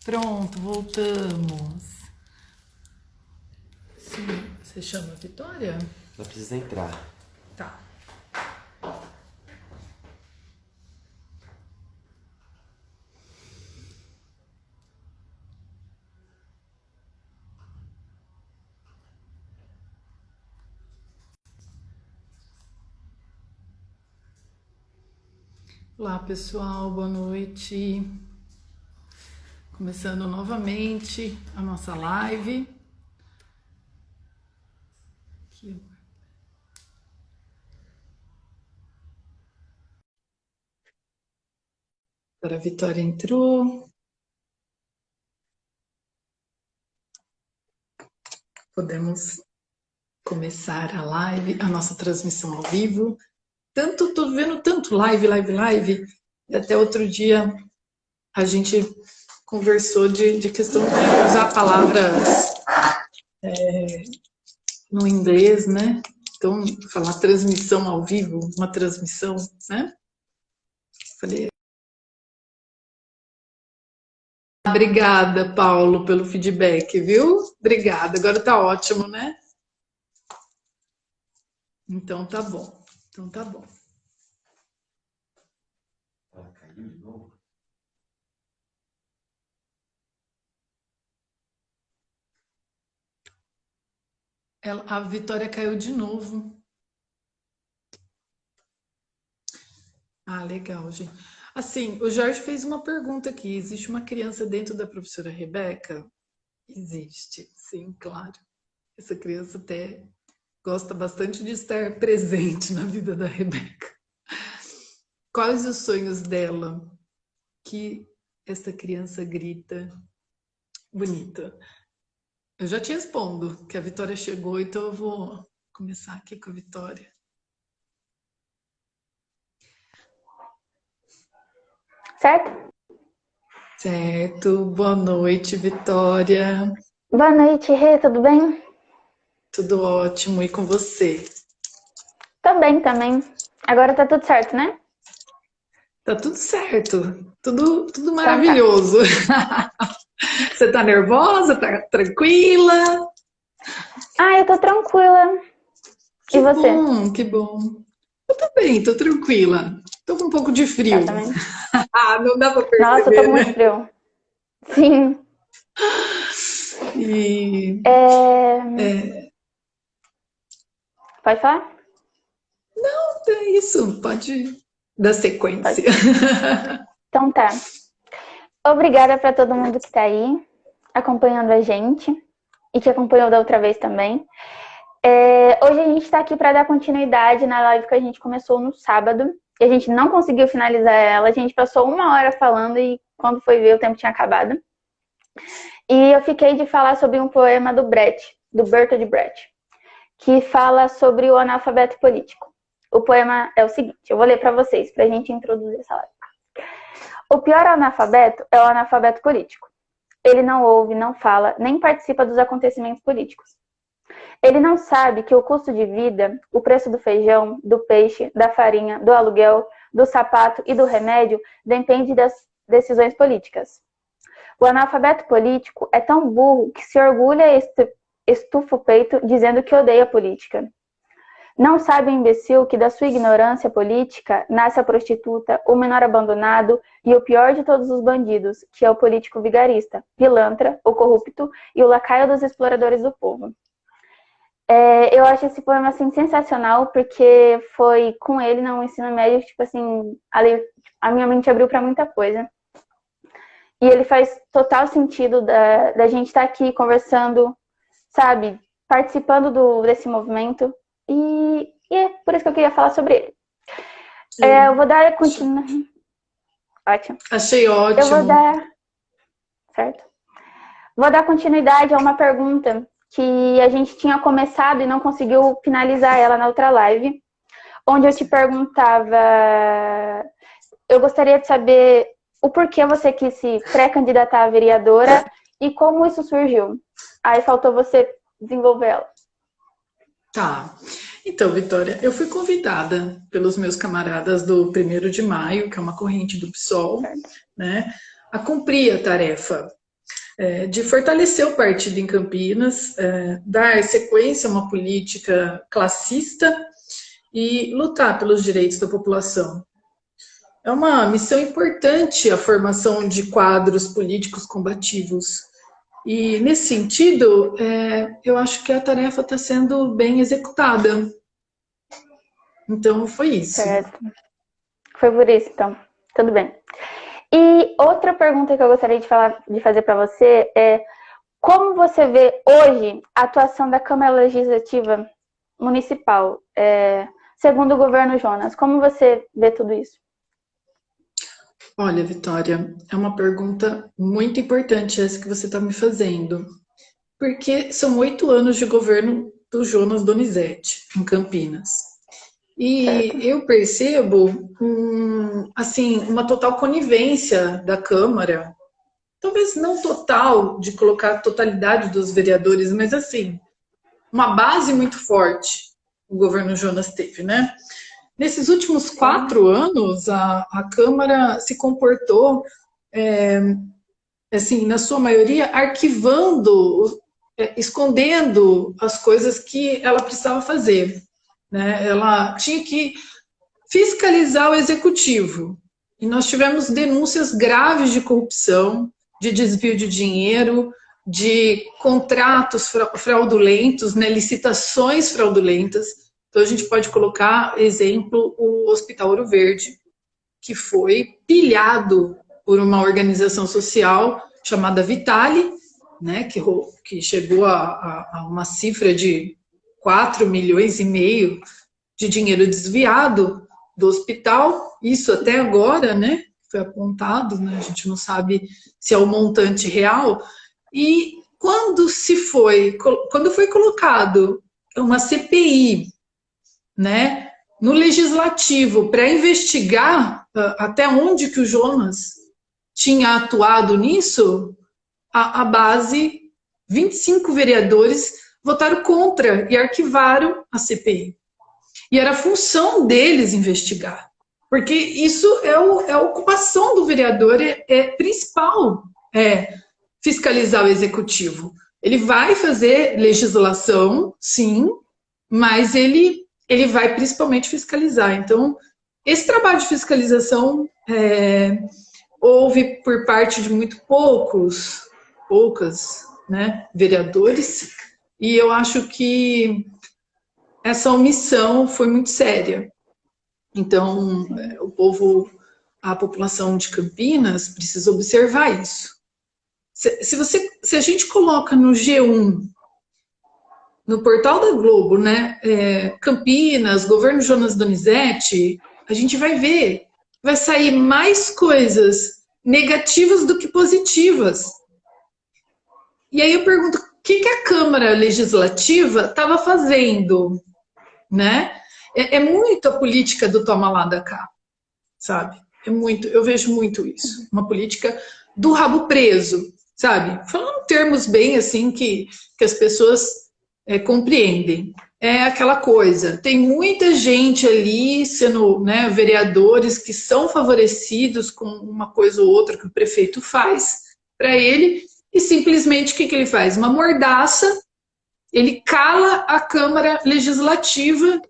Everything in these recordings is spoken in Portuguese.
Pronto, voltamos. Sim, você chama Vitória? Ela precisa entrar. Tá. Olá, pessoal, boa noite. Começando novamente a nossa live. Aqui. Agora a Vitória entrou. Podemos começar a live, a nossa transmissão ao vivo. Tô vendo tanto live. E até outro dia a gente conversou de questão de usar palavras no inglês, né? Então, falar transmissão ao vivo, uma transmissão, né? Falei. Obrigada, Paulo, pelo feedback, viu? Obrigada. Agora tá ótimo, né? Então tá bom. Então tá bom. Ela caiu de novo? A Vitória caiu de novo. Ah, legal, gente. Assim, o Jorge fez uma pergunta aqui. Existe uma criança dentro da professora Rebeca? Existe, sim, claro. Essa criança até gosta bastante de estar presente na vida da Rebeca. Quais os sonhos dela que essa criança grita bonita? Eu já te respondo que a Vitória chegou, então eu vou começar aqui com a Vitória. Certo? Certo. Boa noite, Vitória. Boa noite, Rê, tudo bem? Tudo ótimo. E com você? Tô bem também. Agora tá tudo certo, né? Tá tudo certo. Tudo Então tá. maravilhoso. Você tá nervosa? Tá tranquila? Ah, eu tô tranquila. E Que você? bom, que bom. Eu tô bem, tô tranquila. Tô com um pouco de Tá frio. também? Ah, não dá pra Nossa, eu tô perceber, com muito né? frio. Sim. E Pode falar? é isso, pode dar sequência. Pode. Então tá. Obrigada pra todo mundo que tá aí acompanhando a gente e que acompanhou da outra vez também. Hoje a gente tá aqui pra dar continuidade na live que a gente começou no sábado. E a gente não conseguiu finalizar ela. A gente passou 1 hora falando e quando foi ver o tempo tinha acabado. E eu fiquei de falar sobre um poema do Brecht, do Bertolt Brecht, que fala sobre o analfabeto político. O poema é o seguinte, eu vou ler para vocês, para a gente introduzir essa live. O pior analfabeto é o analfabeto político. Ele não ouve, não fala, nem participa dos acontecimentos políticos. Ele não sabe que o custo de vida, o preço do feijão, do peixe, da farinha, do aluguel, do sapato e do remédio depende das decisões políticas. O analfabeto político é tão burro que se orgulha e estufa o peito dizendo que odeia a política. Não sabe o imbecil que da sua ignorância política nasce a prostituta, o menor abandonado e o pior de todos os bandidos, que é o político vigarista, pilantra, o corrupto e o lacaio dos exploradores do povo. Eu acho esse poema assim, sensacional, porque foi com ele no ensino médio, tipo assim, a minha mente abriu para muita coisa. E ele faz total sentido da gente estar aqui conversando, sabe? Participando desse movimento. E é por isso que eu queria falar sobre ele. Eu vou dar continuidade. Ótimo. Achei ótimo. Eu vou dar. Certo? Vou dar continuidade a uma pergunta que a gente tinha começado e não conseguiu finalizar ela na outra live. Onde eu te perguntava. Eu gostaria de saber o porquê você quis se pré-candidatar a vereadora e como isso surgiu. Aí faltou você desenvolver ela. Tá. Então, Vitória, eu fui convidada pelos meus camaradas do 1º de Maio, que é uma corrente do PSOL, né, a cumprir a tarefa de fortalecer o partido em Campinas, dar sequência a uma política classista e lutar pelos direitos da população. É uma missão importante a formação de quadros políticos combativos. E, nesse sentido, eu acho que a tarefa está sendo bem executada. Então, foi isso. Certo. Foi por isso, então. Tudo bem. E outra pergunta que eu gostaria de fazer para você é: como você vê hoje a atuação da Câmara Legislativa Municipal, segundo o governo Jonas? Como você vê tudo isso? Olha, Vitória, é uma pergunta muito importante essa que você está me fazendo, porque são 8 anos de governo do Jonas Donizete, em Campinas. E eu percebo, assim, uma total conivência da Câmara, talvez não total, de colocar a totalidade dos vereadores, mas, assim, uma base muito forte o governo Jonas teve, né? Nesses últimos 4 anos, a Câmara se comportou, assim, na sua maioria, arquivando, escondendo as coisas que ela precisava fazer, né? Ela tinha que fiscalizar o executivo. E nós tivemos denúncias graves de corrupção, de desvio de dinheiro, de contratos fraudulentos, né? Licitações fraudulentas. Então, a gente pode colocar, exemplo, o Hospital Ouro Verde, que foi pilhado por uma organização social chamada Vitale, né, que chegou a uma cifra de 4,5 milhões de dinheiro desviado do hospital. Isso até agora, né, foi apontado, né, a gente não sabe se é o montante real. E quando foi colocado uma CPI, né, no legislativo para investigar até onde que o Jonas tinha atuado nisso, a base, 25 vereadores votaram contra e arquivaram a CPI. E era função deles investigar, porque isso é a ocupação do vereador, principal, fiscalizar o executivo. Ele vai fazer legislação, sim, mas ele vai principalmente fiscalizar. Então, esse trabalho de fiscalização houve por parte de muito poucas, né, vereadores, e eu acho que essa omissão foi muito séria. Então, a população de Campinas precisa observar isso. Se a gente coloca no G1, no portal da Globo, né, Campinas, governo Jonas Donizete, a gente vai ver, vai sair mais coisas negativas do que positivas. E aí eu pergunto, o que a Câmara Legislativa estava fazendo, né? É muito a política do toma lá da cá, sabe? Eu vejo muito isso, uma política do rabo preso, sabe? Falando termos bem assim que as pessoas compreendem. É aquela coisa, tem muita gente ali sendo, né, vereadores que são favorecidos com uma coisa ou outra que o prefeito faz para ele, e simplesmente o que ele faz? Uma mordaça, ele cala a Câmara Legislativa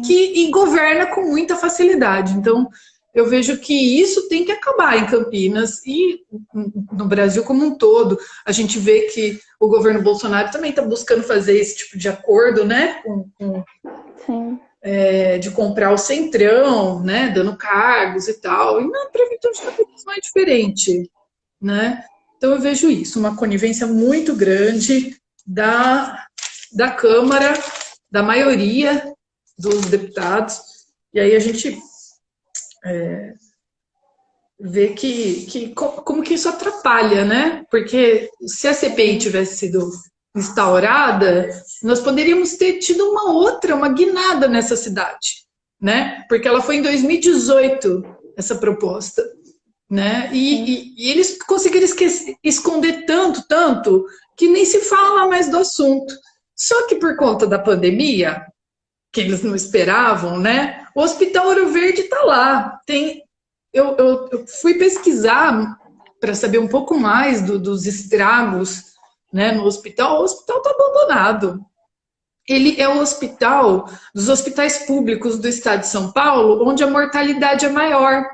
e governa com muita facilidade. Então, eu vejo que isso tem que acabar em Campinas e no Brasil como um todo. A gente vê que o governo Bolsonaro também está buscando fazer esse tipo de acordo, né? Sim. De comprar o Centrão, né? Dando cargos e tal. E na prefeitura não é diferente, né? Então eu vejo isso, uma conivência muito grande da Câmara, da maioria dos deputados. E aí a gente ver como que isso atrapalha, né? Porque se a CPI tivesse sido instaurada, nós poderíamos ter tido uma guinada nessa cidade, né? Porque ela foi em 2018, essa proposta, né? E eles conseguiram esconder tanto, que nem se fala mais do assunto. Só que por conta da pandemia, que eles não esperavam, né? O Hospital Ouro Verde está lá. Eu fui pesquisar para saber um pouco mais dos estragos, né, no hospital. O hospital está abandonado. Ele é o hospital dos hospitais públicos do estado de São Paulo, onde a mortalidade é maior.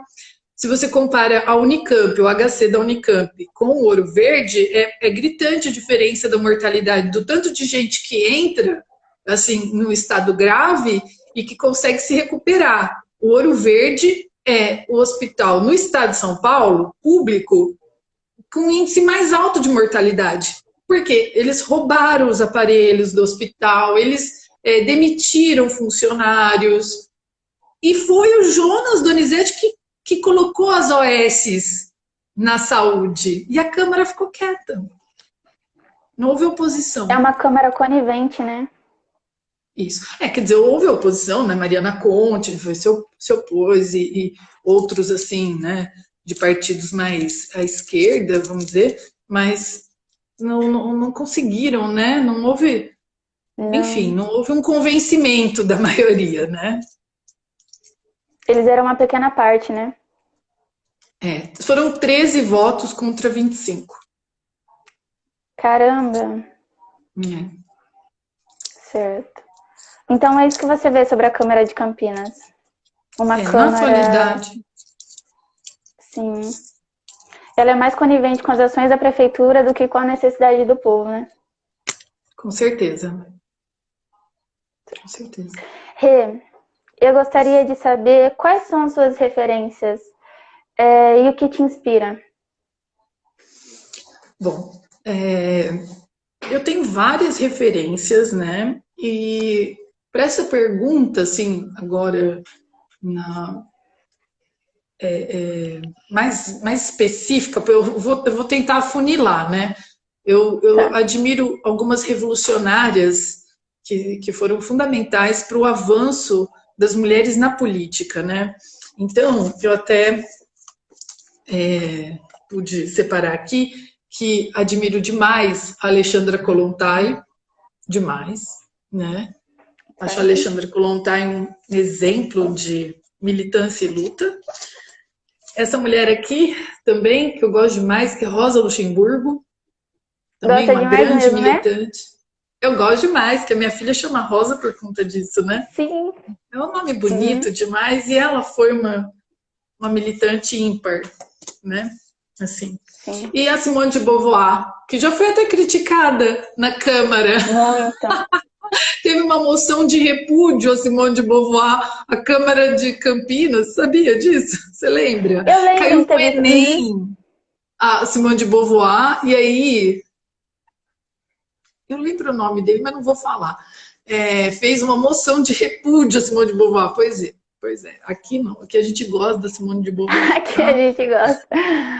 Se você compara a Unicamp, o HC da Unicamp, com o Ouro Verde, é gritante a diferença da mortalidade, do tanto de gente que entra, assim, no estado grave e que consegue se recuperar. O Ouro Verde é o hospital no estado de São Paulo, público, com índice mais alto de mortalidade. Por quê? Eles roubaram os aparelhos do hospital, eles demitiram funcionários. E foi o Jonas Donizete que colocou as OS na saúde. E a Câmara ficou quieta. Não houve oposição. É uma Câmara conivente, né? Isso. Quer dizer, houve oposição, né? Mariana Conte se opôs e outros, assim, né? De partidos mais à esquerda, vamos dizer, mas não conseguiram, né? Não houve, enfim, não houve um convencimento da maioria, né? Eles eram uma pequena parte, né? Foram 13 votos contra 25. Caramba! Certo. Então é isso que você vê sobre a Câmara de Campinas. Uma Câmara... Na atualidade. Sim. Ela é mais conivente com as ações da prefeitura do que com a necessidade do povo, né? Com certeza. Com certeza. Rê, eu gostaria de saber quais são as suas referências e o que te inspira. Bom, eu tenho várias referências, né? E para essa pergunta, assim, agora mais específica, eu vou tentar afunilar, né? Eu admiro algumas revolucionárias que foram fundamentais para o avanço das mulheres na política, né? Então, eu até pude separar aqui que admiro demais a Alexandra Kollontai, demais, né? Acho a Alexandra Kollontai um exemplo de militância e luta. Essa mulher aqui também, que eu gosto demais, que é Rosa Luxemburgo, também uma grande mesmo, militante. Né? Eu gosto demais, que a minha filha chama Rosa por conta disso, né? Sim. É um nome bonito demais e ela foi uma militante ímpar, né? Assim. Sim. E a Simone de Beauvoir, que já foi até criticada na Câmara. Muito. Teve uma moção de repúdio a Simone de Beauvoir, a Câmara de Campinas, sabia disso? Você lembra? Eu lembro. Caiu no Enem a Simone de Beauvoir, e aí... Eu lembro o nome dele, mas não vou falar. Fez uma moção de repúdio a Simone de Beauvoir. Pois é. Aqui não. Aqui a gente gosta da Simone de Beauvoir. Aqui a gente gosta.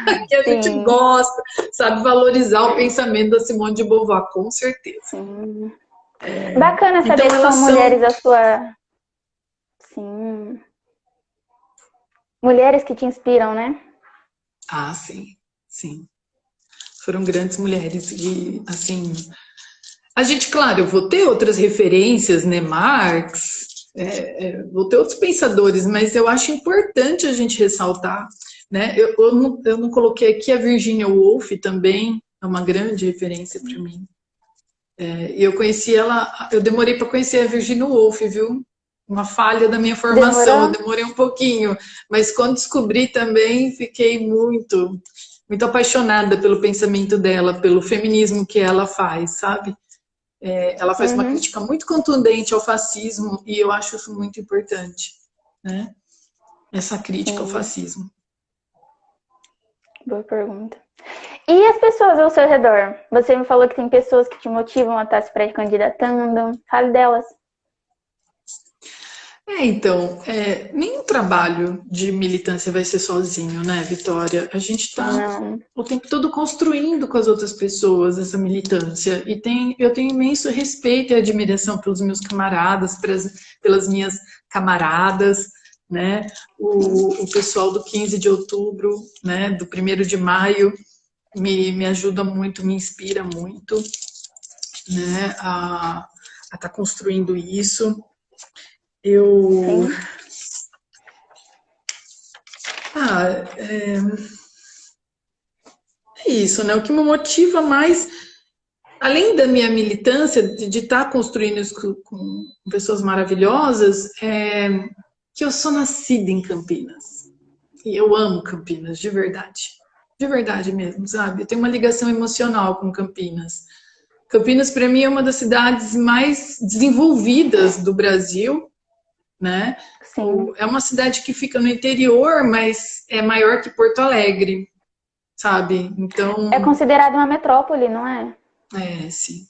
Aqui a gente gosta, sabe valorizar o pensamento da Simone de Beauvoir, com certeza. Sim. Bacana saber que são mulheres da sua... Sim. Mulheres que te inspiram, né? Ah, sim. Sim. Foram grandes mulheres. E, assim... A gente, claro, eu vou ter outras referências, né? Marx, vou ter outros pensadores, mas eu acho importante a gente ressaltar, né? Eu não coloquei aqui a Virginia Woolf também, é uma grande referência para mim. Eu conheci ela, eu demorei para conhecer a Virginia Woolf, viu? Uma falha da minha formação, eu demorei um pouquinho, mas quando descobri também fiquei muito apaixonada pelo pensamento dela, pelo feminismo que ela faz, sabe? Ela faz uma crítica muito contundente ao fascismo e eu acho isso muito importante, né? Essa crítica ao fascismo. Boa pergunta. E as pessoas ao seu redor? Você me falou que tem pessoas que te motivam a estar se pré-candidatando. Fale delas. Então, nenhum trabalho de militância vai ser sozinho, né, Vitória? A gente está o tempo todo construindo com as outras pessoas essa militância. E eu tenho imenso respeito e admiração pelos meus camaradas, pelas minhas camaradas, né? O pessoal do 15 de outubro, né? Do 1º de maio, me ajuda muito, me inspira muito, né? A estar construindo isso. é isso, né? O que me motiva mais, além da minha militância, de estar construindo isso com pessoas maravilhosas, é que eu sou nascida em Campinas. E eu amo Campinas, de verdade. De verdade mesmo, sabe? Eu tenho uma ligação emocional com Campinas. Campinas, para mim, é uma das cidades mais desenvolvidas do Brasil, né? Sim. É uma cidade que fica no interior, mas é maior que Porto Alegre, sabe? Então, É considerada uma metrópole, não é? sim.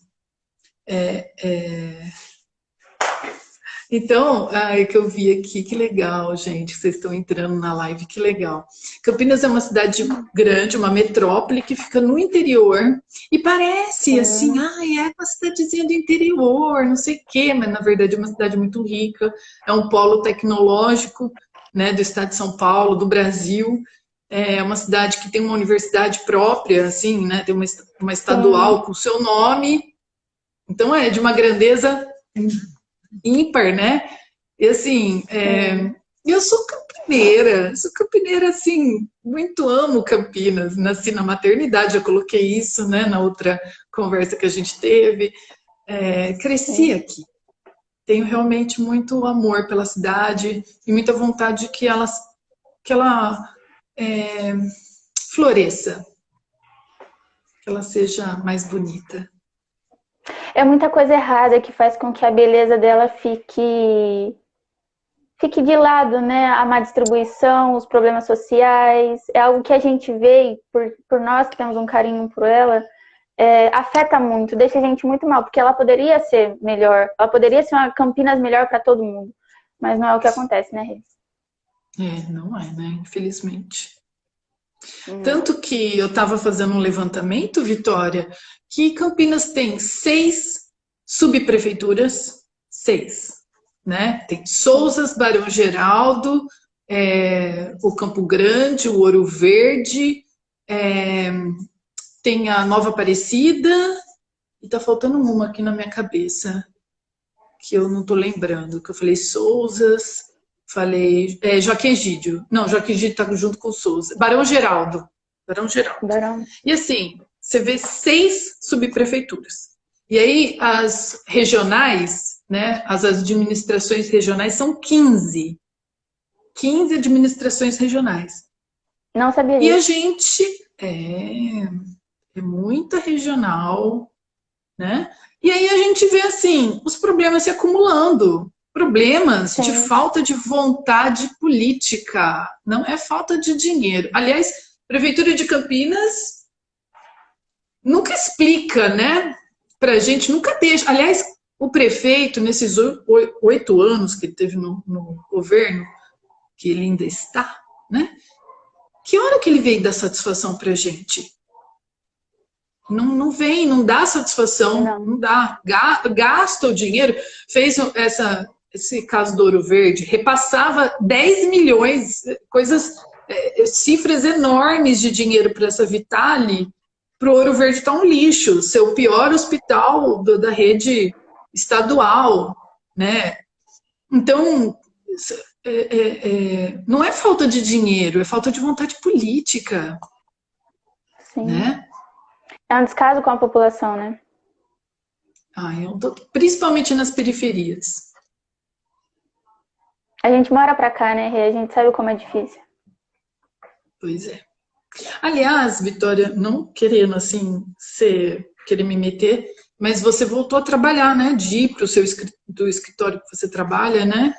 Então, que eu vi aqui, que legal, gente, vocês estão entrando na live, que legal. Campinas é uma cidade grande, uma metrópole que fica no interior e parece assim, é uma cidadezinha do interior, não sei o quê, mas na verdade é uma cidade muito rica, é um polo tecnológico, né, do estado de São Paulo, do Brasil. É uma cidade que tem uma universidade própria, assim, né, tem uma estadual com o seu nome. Então é de uma grandeza ímpar, né? E assim, eu sou campineira, assim, muito amo Campinas, nasci na maternidade, eu coloquei isso, né, na outra conversa que a gente teve, cresci aqui, tenho realmente muito amor pela cidade e muita vontade que ela floresça, que ela seja mais bonita. É muita coisa errada que faz com que a beleza dela fique de lado, né? A má distribuição, os problemas sociais, é algo que a gente vê, e por nós que temos um carinho por ela, afeta muito, deixa a gente muito mal, porque ela poderia ser melhor, ela poderia ser uma Campinas melhor para todo mundo, mas não é o que acontece, né, Rê? Não é, né? Infelizmente. Tanto que eu estava fazendo um levantamento, Vitória, que Campinas tem 6 subprefeituras, 6, né? Tem Sousas, Barão Geraldo, o Campo Grande, o Ouro Verde, tem a Nova Aparecida, e tá faltando uma aqui na minha cabeça, que eu não tô lembrando, que eu falei Sousas, falei Joaquim Egídio. Não, Joaquim Egídio tá junto com o Souza. Barão Geraldo. E assim, você vê 6 subprefeituras. E aí as regionais, né, as administrações regionais são 15. 15 administrações regionais. Não sabia disso. E a gente é muita regional, né? E aí a gente vê assim, os problemas se acumulando. Problemas de falta de vontade política. Não é falta de dinheiro. Aliás, a Prefeitura de Campinas nunca explica, né? Pra gente, nunca deixa. Aliás, o prefeito, nesses 8 anos que ele teve no governo, que ele ainda está, né? Que hora que ele veio dar satisfação pra gente? Não vem, não dá satisfação, não dá. Gasta o dinheiro, fez esse caso do Ouro Verde, repassava 10 milhões, cifras enormes de dinheiro para essa Vitale, para o Ouro Verde tá um lixo, ser o pior hospital da rede estadual, né? Então, não é falta de dinheiro, é falta de vontade política. Sim. Né? É um descaso com a população, né? Principalmente nas periferias. A gente mora pra cá, né, Rê? A gente sabe como é difícil. Pois é. Aliás, Vitória, não querendo assim querer me meter, mas você voltou a trabalhar, né? De ir para do escritório que você trabalha, né?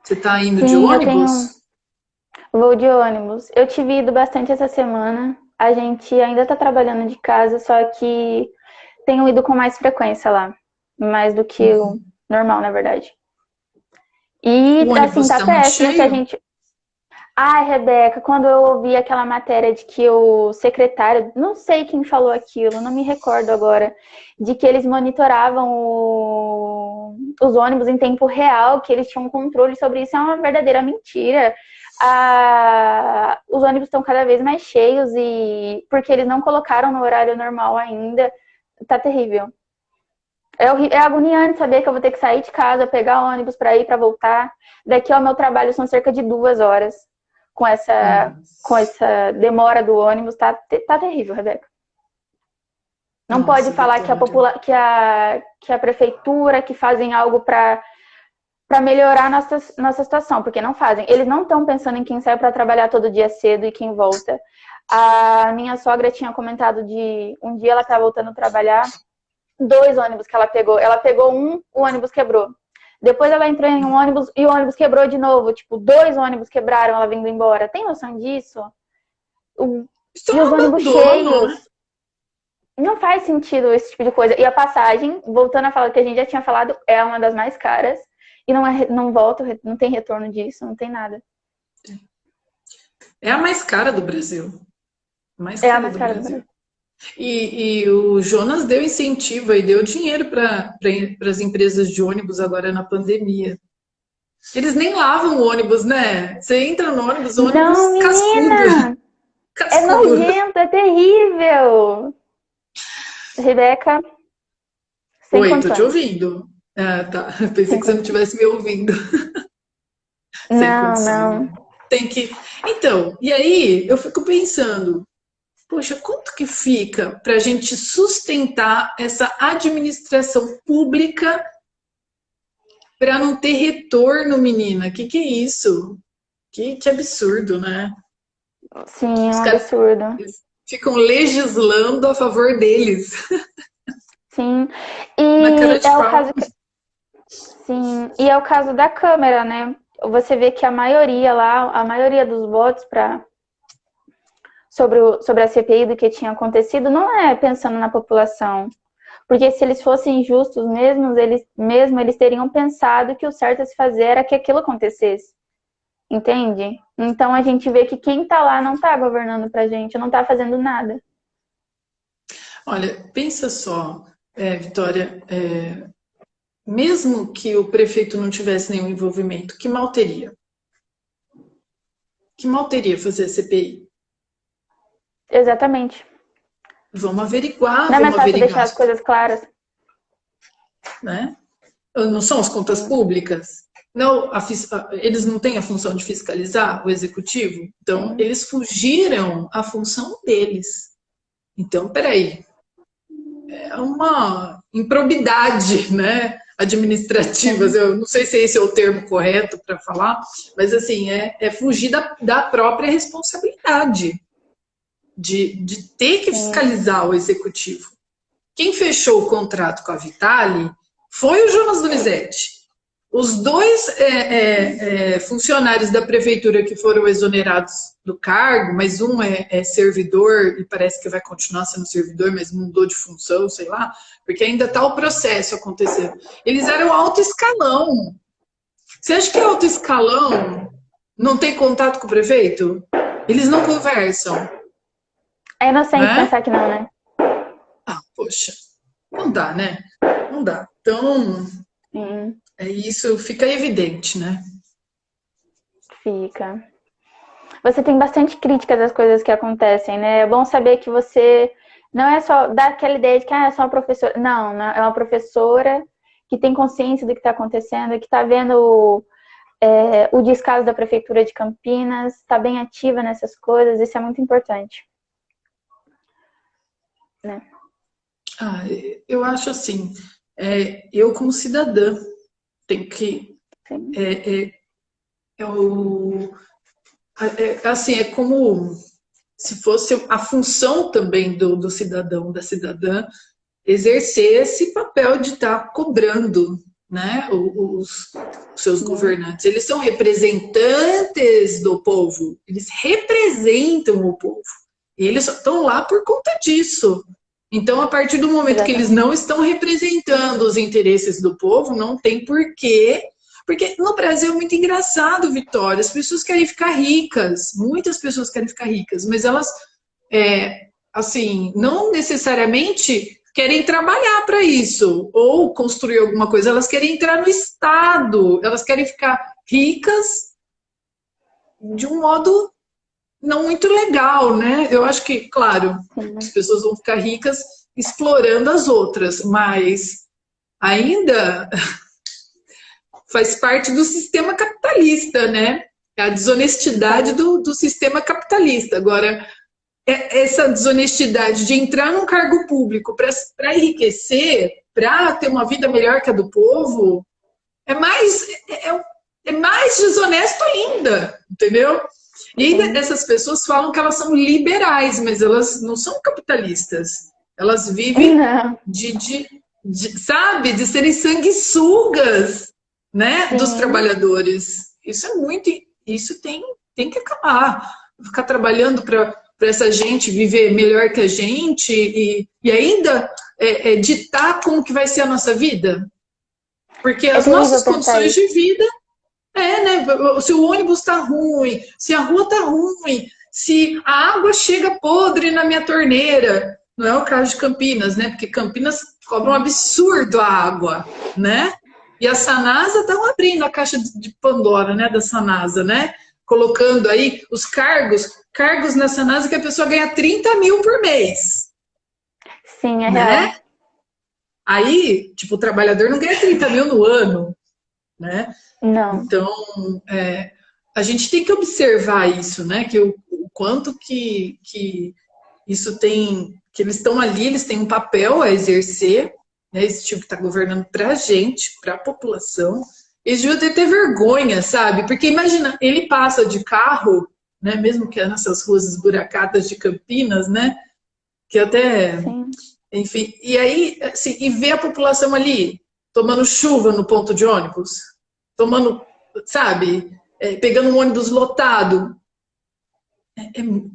Você está indo de ônibus? Vou de ônibus. Eu tive ido bastante essa semana. A gente ainda está trabalhando de casa, só que tenho ido com mais frequência lá. Mais do que o normal, na verdade. E assim, tá péssimo que a gente... Ai, Rebeca, quando eu ouvi aquela matéria de que o secretário, não sei quem falou aquilo, não me recordo agora, de que eles monitoravam os ônibus em tempo real, que eles tinham controle sobre isso, é uma verdadeira mentira. Os ônibus estão cada vez mais cheios e porque eles não colocaram no horário normal ainda, tá terrível. É agoniante saber que eu vou ter que sair de casa, pegar ônibus para ir, para voltar. Daqui ao meu trabalho são cerca de 2 horas. com essa demora do ônibus, tá terrível, Rebeca. Não Nossa, pode falar Vitória. que a prefeitura, que fazem algo para melhorar a nossa situação, porque não fazem. Eles não estão pensando em quem sai para trabalhar todo dia cedo e quem volta. A minha sogra tinha comentado de um dia ela estava voltando a trabalhar, 2 ônibus que ela pegou. Ela pegou um, o ônibus quebrou. Depois ela entrou em um ônibus e o ônibus quebrou de novo. Tipo, 2 ônibus quebraram ela vindo embora. Tem noção disso? Isso é E um os ônibus abandono, né? cheios. Não faz sentido esse tipo de coisa. E a passagem, voltando a falar que a gente já tinha falado, é uma das mais caras. E não volta, não tem retorno disso, não tem nada. É a mais cara do Brasil. Mais É a cara mais do cara do Brasil. Brasil. E o Jonas deu incentivo e deu dinheiro para as empresas de ônibus agora na pandemia. Eles nem lavam o ônibus, né? Você entra no ônibus, o ônibus Não, cascudo. menina! É Cascudo. nojento, é terrível! Rebeca, sem Oi, tô te condições. ouvindo. Ah, tá. Pensei Sem que você não condições. estivesse me ouvindo. Sem Não, condições, não. né? Tem que. Então, e aí eu fico pensando, poxa, quanto que fica para a gente sustentar essa administração pública para não ter retorno, menina? Que é isso? Que absurdo, né? Sim, Os um caras absurdo. ficam legislando a favor deles, Sim. na cara E de é o pau. caso sim, e é o caso da Câmara, né? Você vê que a maioria dos votos sobre a CPI do que tinha acontecido não é pensando na população. Porque se eles fossem justos eles teriam pensado que o certo a se fazer era que aquilo acontecesse. Entende? Então a gente vê que quem tá lá não tá governando pra gente, não tá fazendo nada. Olha, pensa só, Vitória, mesmo que o prefeito não tivesse nenhum envolvimento, que mal teria? Que mal teria fazer a CPI? Exatamente. Vamos averiguar, Não é mais vamos fácil deixar averiguar, as coisas claras? né? Não são as contas Sim, públicas? Não, eles não têm a função de fiscalizar o executivo? Então, sim. eles fugiram à função deles. Então, peraí, é uma improbidade, né? Administrativas, Sim, eu não sei se esse é o termo correto para falar, mas assim, é fugir da própria responsabilidade de ter que sim. fiscalizar o executivo. Quem fechou o contrato com a Vitale foi o Jonas Donizete. Os 2 funcionários da prefeitura que foram exonerados do cargo, mas um é servidor e parece que vai continuar sendo servidor, mas mudou de função, sei lá, porque ainda está o processo acontecendo. Eles eram alto escalão. Você acha que alto escalão não tem contato com o prefeito? Eles não conversam, É inocente né? pensar que não, né? Ah, poxa, não dá, né? Não dá. Então, Sim, isso fica evidente, né? fica. Você tem bastante crítica das coisas que acontecem, né? É bom saber que você não é só dar aquela ideia de que é só uma professora. Não, é uma professora que tem consciência do que está acontecendo, que está vendo o descaso da Prefeitura de Campinas, está bem ativa nessas coisas, isso é muito importante. Né? Ah, eu acho assim, eu como cidadã tenho que Sim. assim, é como se fosse a função também do cidadão, da cidadã, exercer esse papel de estar cobrando, né, os seus Sim. governantes. Eles são representantes do povo, eles representam o povo. E eles só estão lá por conta disso. Então, a partir do momento que eles Exatamente. não estão representando os interesses do povo, não tem porquê. Porque no Brasil é muito engraçado, Vitória. As pessoas querem ficar ricas. Muitas pessoas querem ficar ricas, mas elas, assim, não necessariamente querem trabalhar para isso ou construir alguma coisa. Elas querem entrar no Estado. Elas querem ficar ricas de um modo não muito legal, né? Eu acho que, claro, as Sim. pessoas vão ficar ricas explorando as outras, mas ainda faz parte do sistema capitalista, né? É a desonestidade do sistema capitalista. Agora, essa desonestidade de entrar num cargo público para enriquecer, para ter uma vida melhor que a do povo, é mais desonesto ainda, entendeu? E ainda essas pessoas falam que elas são liberais, mas elas não são capitalistas. Elas vivem sabe, de serem sanguessugas, né, dos trabalhadores. Isso tem que acabar. Ficar trabalhando para essa gente viver melhor que a gente e ainda ditar como que vai ser a nossa vida. Porque as nossas condições de vida né? Se o ônibus tá ruim, se a rua tá ruim, se a água chega podre na minha torneira. Não é o caso de Campinas, né? Porque Campinas cobra um absurdo a água, né? E a Sanasa estão abrindo a caixa de Pandora, né? Da Sanasa, né? Colocando aí os cargos na Sanasa que a pessoa ganha 30 mil por mês. Sim, é né? real. Aí, tipo, o trabalhador não ganha 30 mil no ano, né? Não. Então, a gente tem que observar isso, né? Que o quanto que isso tem, que eles estão ali, eles têm um papel a exercer, né? Esse tipo que está governando para a gente, para a população. Eles deviam ter vergonha, sabe? Porque imagina, ele passa de carro, né? Mesmo que nessas ruas esburacadas de Campinas, né? Que até, Sim. enfim, e aí, assim, e ver a população ali tomando chuva no ponto de ônibus, tomando, sabe, pegando um ônibus lotado.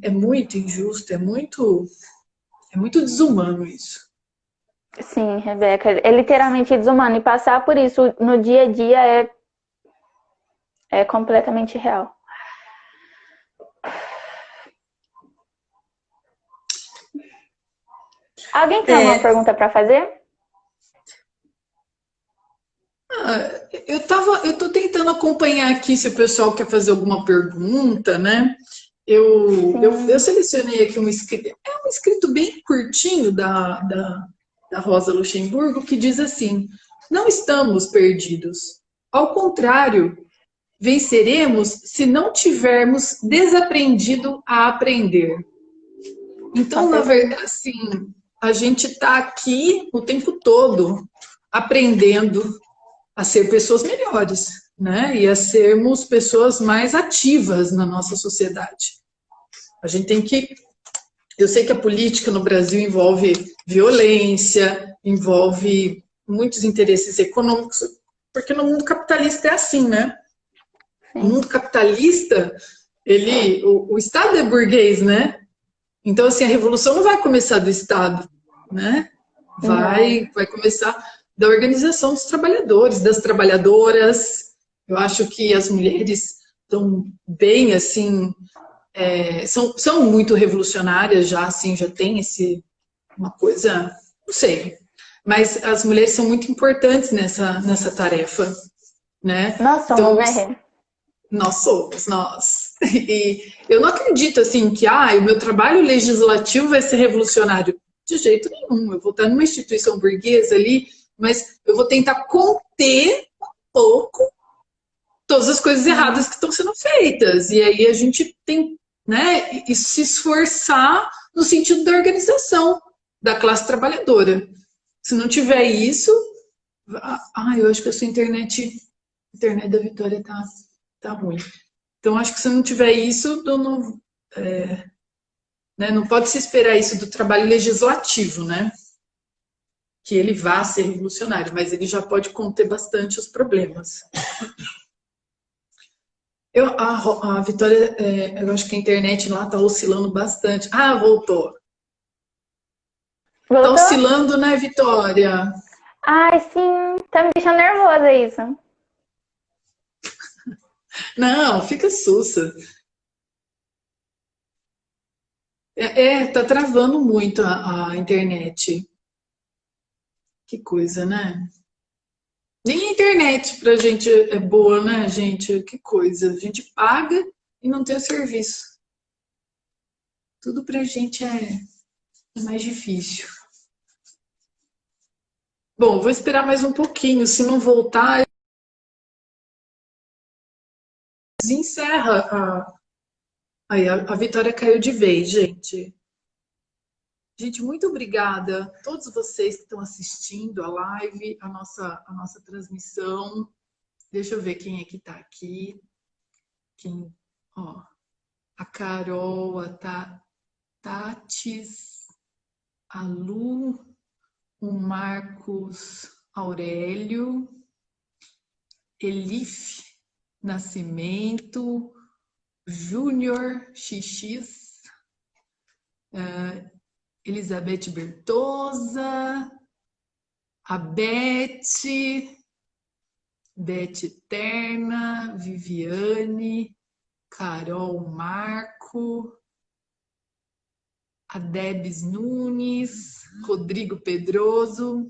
É muito injusto, é muito desumano isso. Sim, Rebeca, é literalmente desumano. E passar por isso no dia a dia é completamente real. Alguém tem alguma pergunta para fazer? Eu tô tentando acompanhar aqui se o pessoal quer fazer alguma pergunta, né? Eu selecionei aqui um escrito, um escrito bem curtinho da Rosa Luxemburgo, que diz assim: não estamos perdidos. Ao contrário, venceremos se não tivermos desaprendido a aprender. Então, na verdade, assim, a gente está aqui o tempo todo aprendendo a ser pessoas melhores, né? E a sermos pessoas mais ativas na nossa sociedade. A gente tem que... Eu sei que a política no Brasil envolve violência, envolve muitos interesses econômicos, porque no mundo capitalista é assim, né? Sim. No mundo capitalista, o Estado é burguês, né? Então, assim, a revolução não vai começar do Estado, né? Vai começar da organização dos trabalhadores, das trabalhadoras. Eu acho que as mulheres estão bem, assim, são muito revolucionárias já, assim, já tem uma coisa, não sei, mas as mulheres são muito importantes nessa tarefa, né? Nós somos, né? Nós somos, nós. E eu não acredito, assim, que o meu trabalho legislativo vai ser revolucionário. De jeito nenhum. Eu vou estar numa instituição burguesa ali, mas eu vou tentar conter um pouco todas as coisas erradas que estão sendo feitas. E aí a gente tem, né, e se esforçar no sentido da organização da classe trabalhadora. Se não tiver isso... eu acho que a sua internet da Vitória tá ruim. Então, acho que se não tiver isso, não pode se esperar isso do trabalho legislativo, né? Que ele vá ser revolucionário, mas ele já pode conter bastante os problemas. A Vitória, eu acho que a internet lá está oscilando bastante. Voltou. Está oscilando, né, Vitória? Ai, sim. Tá me deixando nervosa isso. Não, fica sussa. Tá travando muito a internet. Que coisa, né? Nem a internet pra gente é boa, né, gente? Que coisa. A gente paga e não tem o serviço. Tudo pra gente é mais difícil. Bom, vou esperar mais um pouquinho. Se não voltar, encerra. Aí a Vitória caiu de vez, gente. Gente, muito obrigada a todos vocês que estão assistindo a live, a nossa transmissão. Deixa eu ver quem é que está aqui. Ó, a Carol, a Tatis, a Lu, o Marcos Aurélio, Elif Nascimento, Júnior XX, Elizabeth Bertosa, a Beth Terna, Viviane, Carol Marco, a Debs Nunes, Rodrigo Pedroso,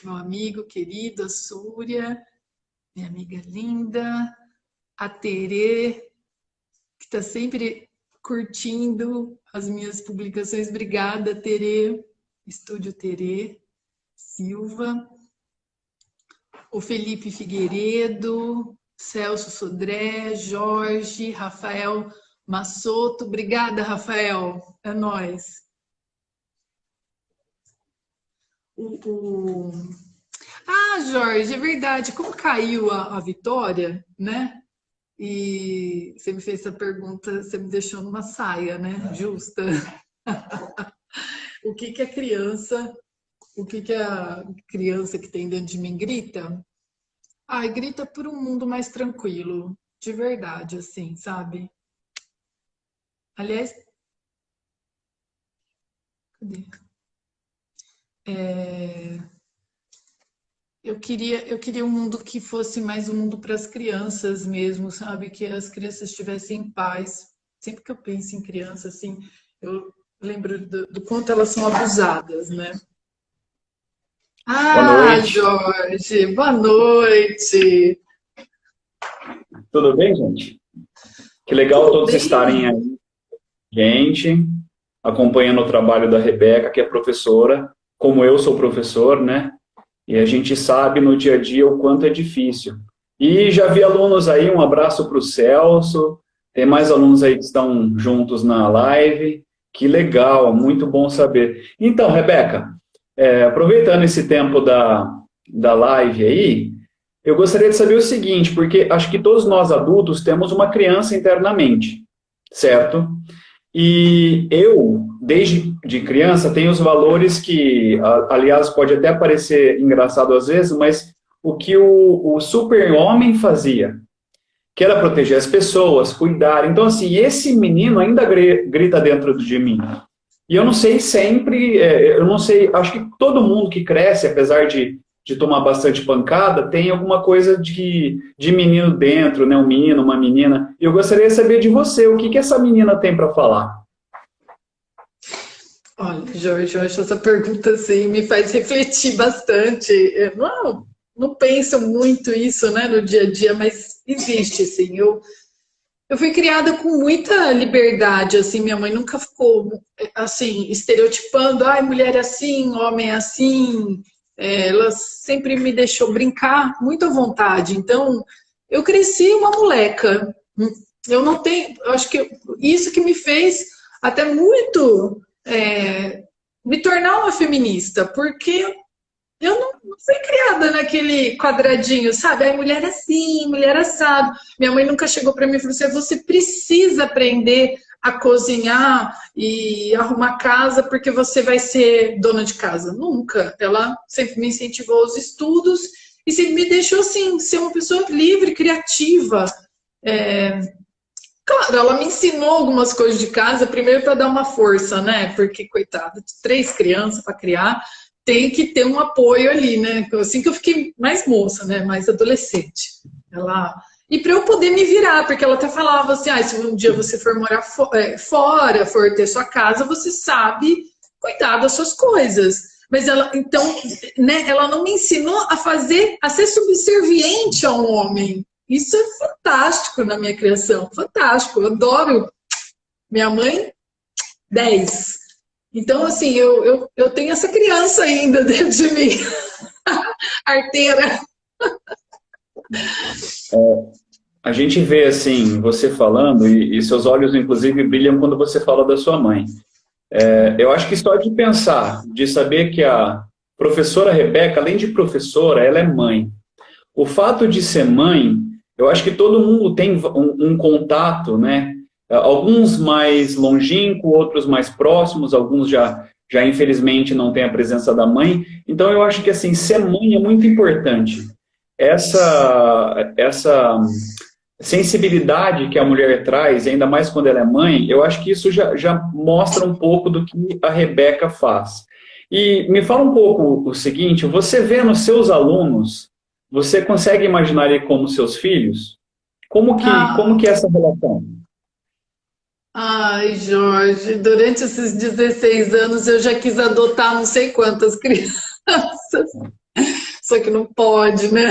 meu amigo querido, a Súria, minha amiga linda, a Terê, que está sempre curtindo as minhas publicações. Obrigada, Terê, Estúdio Terê Silva, o Felipe Figueiredo, Celso Sodré, Jorge, Rafael Massoto. Obrigada, Rafael. É nóis. Jorge, é verdade. Como caiu a Vitória, né? E você me fez essa pergunta, você me deixou numa saia, né? Justa. O que a criança que tem dentro de mim grita? Ai, grita por um mundo mais tranquilo, de verdade, assim, sabe? Aliás, cadê? Eu queria um mundo que fosse mais um mundo para as crianças mesmo, sabe? Que as crianças estivessem em paz. Sempre que eu penso em criança, assim, eu lembro do quanto elas são abusadas, né? Boa noite. Jorge, boa noite. Tudo bem, gente? Que legal Tudo todos bem? estarem aí, gente, acompanhando o trabalho da Rebeca, que é professora, como eu sou professor, né? E a gente sabe no dia a dia o quanto é difícil. E já vi alunos aí, um abraço para o Celso, tem mais alunos aí que estão juntos na live, que legal, muito bom saber. Então, Rebeca, aproveitando esse tempo da live aí, eu gostaria de saber o seguinte, porque acho que todos nós adultos temos uma criança internamente, certo? E eu, desde de criança, tenho os valores que, aliás, pode até parecer engraçado às vezes, mas o que o super-homem fazia, que era proteger as pessoas, cuidar. Então, assim, esse menino ainda grita dentro de mim. E eu não sei sempre, eu não sei, acho que todo mundo que cresce, apesar de tomar bastante pancada, tem alguma coisa de menino dentro, né? Um menino, uma menina. Eu gostaria de saber de você, o que essa menina tem para falar? Olha, Jorge, eu acho essa pergunta assim, me faz refletir bastante. Eu não penso muito isso, né, no dia a dia, mas existe, assim. Eu fui criada com muita liberdade, assim, minha mãe nunca ficou, assim, estereotipando, ai, mulher é assim, homem é assim. Ela sempre me deixou brincar muito à vontade. Então, eu cresci uma moleca. Eu não tenho, eu acho que isso que me fez até muito me tornar uma feminista, porque eu não fui criada naquele quadradinho, sabe? Ai, mulher assim, mulher assado. Minha mãe nunca chegou para mim e falou assim, você precisa aprender a cozinhar e arrumar casa porque você vai ser dona de casa. Nunca. Ela sempre me incentivou aos estudos e sempre me deixou, assim, ser uma pessoa livre, criativa. Claro, ela me ensinou algumas coisas de casa, primeiro para dar uma força, né? Porque, coitada, 3 crianças para criar, tem que ter um apoio ali, né? Assim que eu fiquei mais moça, né? Mais adolescente. E para eu poder me virar, porque ela até falava assim, se um dia você for morar fora, for ter sua casa, você sabe cuidar das suas coisas. Mas ela, então, né? Ela não me ensinou a ser subserviente a um homem. Isso é fantástico na minha criação, fantástico. Eu adoro minha mãe, 10. Então, assim, eu tenho essa criança ainda dentro de mim. Arteira. a gente vê, assim, você falando, e seus olhos, inclusive, brilham quando você fala da sua mãe. Eu acho que só de pensar, de saber que a professora Rebeca, além de professora, ela é mãe. O fato de ser mãe, eu acho que todo mundo tem um contato, né? Alguns mais longínquo, outros mais próximos, alguns já infelizmente não têm a presença da mãe. Então eu acho que assim, ser mãe é muito importante. Essa sensibilidade que a mulher traz, ainda mais quando ela é mãe, eu acho que isso já mostra um pouco do que a Rebeca faz. E me fala um pouco o seguinte, você vê nos seus alunos, você consegue imaginar ele como seus filhos? Como que é essa relação? Ai, Jorge, durante esses 16 anos eu já quis adotar não sei quantas crianças, só que não pode, né?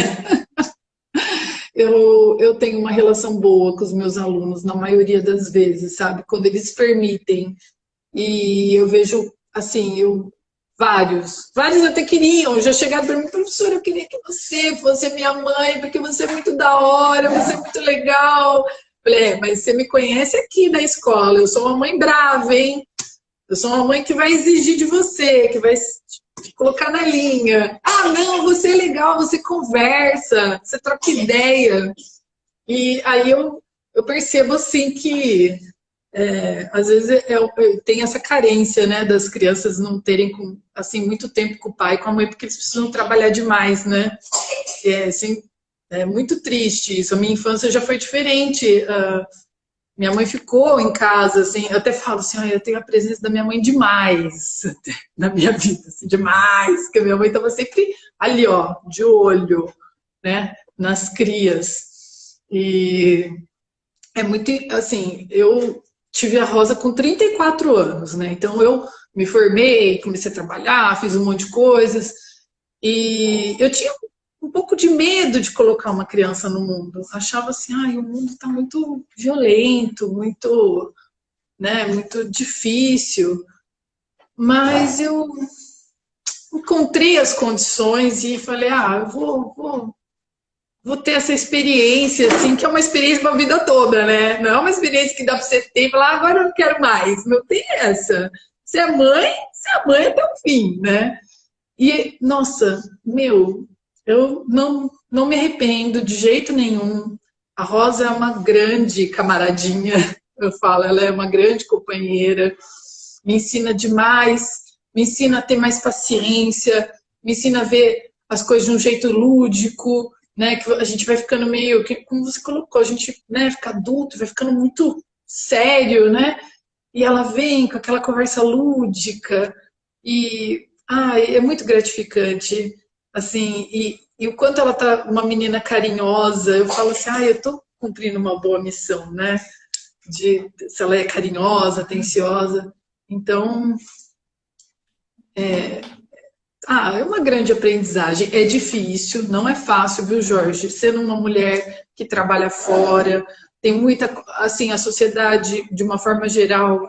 Eu tenho uma relação boa com os meus alunos, na maioria das vezes, sabe? Quando eles permitem. E eu vejo, assim, vários até queriam, já chegaram para mim, professora, eu queria que você fosse minha mãe, porque você é muito da hora, você é muito legal. Falei, mas você me conhece aqui na escola, eu sou uma mãe brava, hein? Eu sou uma mãe que vai exigir de você, que vai te colocar na linha. Ah, não, você é legal, você conversa, você troca ideia. E aí eu percebo, assim, que às vezes tem essa carência, né, das crianças não terem, assim, muito tempo com o pai e com a mãe, porque eles precisam trabalhar demais, né? Assim, é muito triste isso. A minha infância já foi diferente. Minha mãe ficou em casa, assim, eu até falo assim, eu tenho a presença da minha mãe demais na minha vida, assim, demais, porque a minha mãe estava sempre ali, ó, de olho, né, nas crias. E é muito, assim, eu tive a Rosa com 34 anos, né, então eu me formei, comecei a trabalhar, fiz um monte de coisas, e eu tinha um pouco de medo de colocar uma criança no mundo. Achava assim, o mundo está muito violento, muito, né, muito difícil. Mas eu encontrei as condições e falei, eu vou ter essa experiência, assim, que é uma experiência para a vida toda, né? Não é uma experiência que dá para você ter e falar, agora eu não quero mais. Não tem essa. Você é mãe até o fim, né? E, nossa, eu não me arrependo de jeito nenhum. A Rosa é uma grande camaradinha, eu falo, ela é uma grande companheira, me ensina demais, me ensina a ter mais paciência, me ensina a ver as coisas de um jeito lúdico, né? Que a gente vai ficando meio, como você colocou, a gente, né, fica adulto, vai ficando muito sério, né? E ela vem com aquela conversa lúdica e é muito gratificante. Assim, e o quanto ela tá uma menina carinhosa, eu falo assim, eu tô cumprindo uma boa missão, né? Se ela é carinhosa, atenciosa. Então, é uma grande aprendizagem. É difícil, não é fácil, viu, Jorge? Sendo uma mulher que trabalha fora, tem muita, assim, a sociedade, de uma forma geral,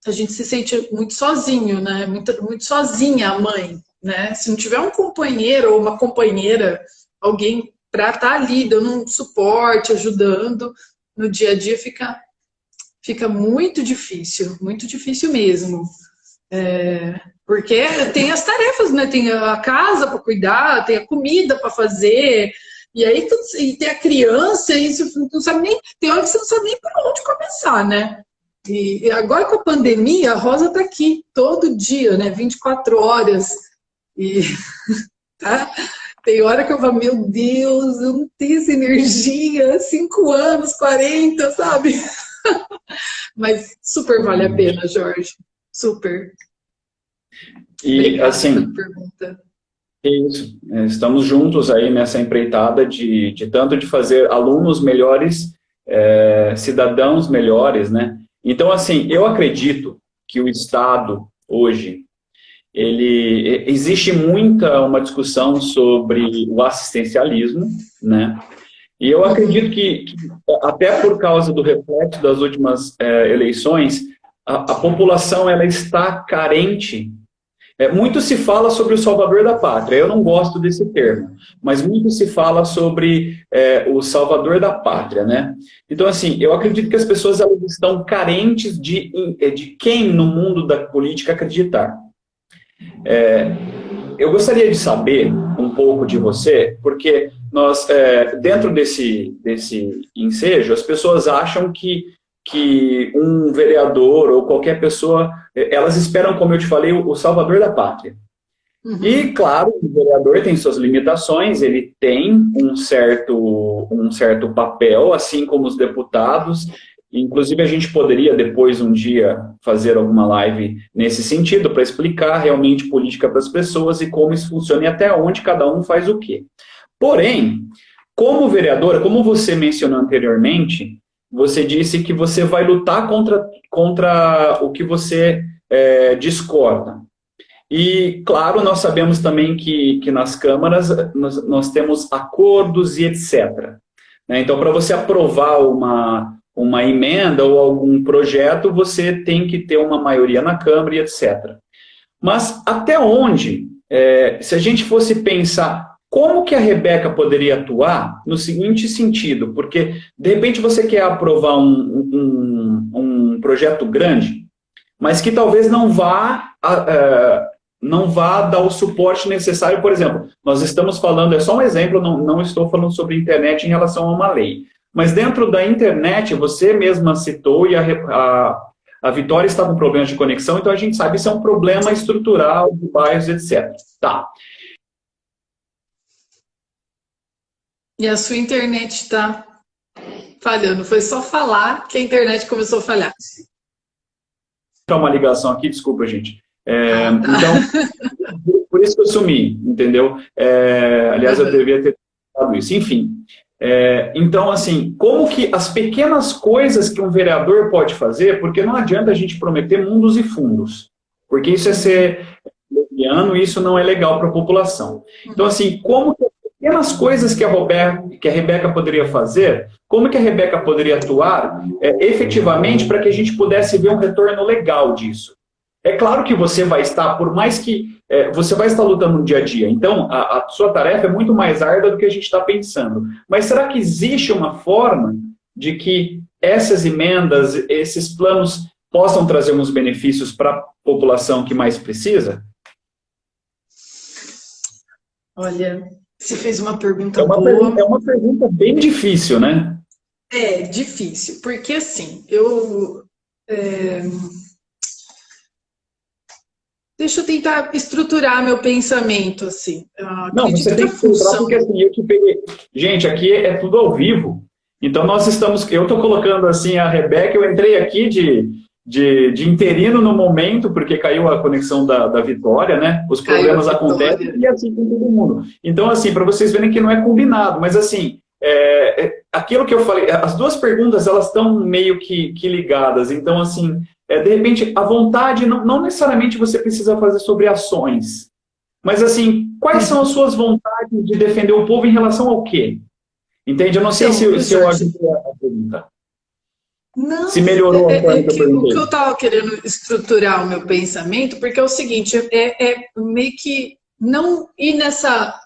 a gente se sente muito sozinho, né? Muito sozinha a mãe. Né? Se não tiver um companheiro ou uma companheira, alguém para estar ali dando um suporte, ajudando, no dia a dia fica muito difícil mesmo. Porque tem as tarefas, né? Tem a casa para cuidar, tem a comida para fazer, e aí tem a criança, e você não sabe nem, tem hora que você não sabe nem por onde começar, né? E agora com a pandemia, a Rosa está aqui todo dia, né? 24 horas. E tá? Tem hora que eu falo, meu Deus, eu não tenho essa energia, 5 anos, 40, sabe? Mas super vale a pena, Jorge. Super. E obrigada assim, pela pergunta. Isso, estamos juntos aí nessa empreitada de tanto de fazer alunos melhores, cidadãos melhores, né? Então, assim, eu acredito que o Estado hoje, existe uma discussão sobre o assistencialismo, né? E eu acredito que até por causa do reflexo das últimas eleições, a população ela está carente Muito se fala sobre o salvador da pátria, eu não gosto desse termo, mas muito se fala sobre o salvador da pátria, né? Então, assim, eu acredito que as pessoas elas estão carentes de quem no mundo da política acreditar. Eu gostaria de saber um pouco de você, porque nós, dentro desse ensejo, as pessoas acham que um vereador ou qualquer pessoa, elas esperam, como eu te falei, o salvador da pátria. Uhum. E, claro, o vereador tem suas limitações, ele tem um certo papel, assim como os deputados. Inclusive, a gente poderia, depois, um dia, fazer alguma live nesse sentido, para explicar realmente política para as pessoas e como isso funciona e até onde cada um faz o quê. Porém, como vereadora, como você mencionou anteriormente, você disse que você vai lutar contra o que você discorda. E, claro, nós sabemos também que nas câmaras nós temos acordos e etc. Então, para você aprovar uma emenda ou algum projeto, você tem que ter uma maioria na Câmara e etc. Mas até onde, se a gente fosse pensar como que a Rebeca poderia atuar no seguinte sentido, porque de repente você quer aprovar um projeto grande, mas que talvez não vá dar o suporte necessário. Por exemplo, nós estamos falando, é só um exemplo, não estou falando sobre internet em relação a uma lei. Mas dentro da internet, você mesma citou, e a Vitória está com problemas de conexão, então a gente sabe que isso é um problema estrutural de bairros, etc. Tá. E a sua internet está falhando. Foi só falar que a internet começou a falhar. Tá uma ligação aqui, desculpa, gente. Tá. Então, por isso que eu sumi, entendeu? Aliás, eu devia ter falado isso. Enfim. Então, assim, como que as pequenas coisas que um vereador pode fazer, porque não adianta a gente prometer mundos e fundos, porque isso é ser leviano e isso não é legal para a população. Então, assim, como que as pequenas coisas que a Rebeca poderia fazer, como que a Rebeca poderia atuar efetivamente para que a gente pudesse ver um retorno legal disso? É claro que você vai estar, por mais que você vai estar lutando no dia a dia, então a sua tarefa é muito mais árdua do que a gente está pensando. Mas será que existe uma forma de que essas emendas, esses planos possam trazer uns benefícios para a população que mais precisa? Olha, você fez uma pergunta boa. É uma pergunta bem difícil, né? É difícil, porque assim, deixa eu tentar estruturar meu pensamento, assim. Não, você tem que estruturar, porque assim, eu te peguei. Gente, aqui é tudo ao vivo. Então, eu estou colocando assim a Rebeca, eu entrei aqui de interino no momento, porque caiu a conexão da Vitória, né? Os problemas acontecem e assim com todo mundo. Então, assim, para vocês verem que não é combinado, mas assim, aquilo que eu falei, as duas perguntas, elas estão meio que ligadas. Então, assim, de repente, a vontade, não necessariamente você precisa fazer sobre ações, mas assim, quais são as suas vontades de defender o povo em relação ao quê? Entende? Eu não sei se eu ajudei a pergunta. Não, se melhorou a forma que eu o que eu estava querendo estruturar o meu pensamento, porque é o seguinte, meio que não ir nessa...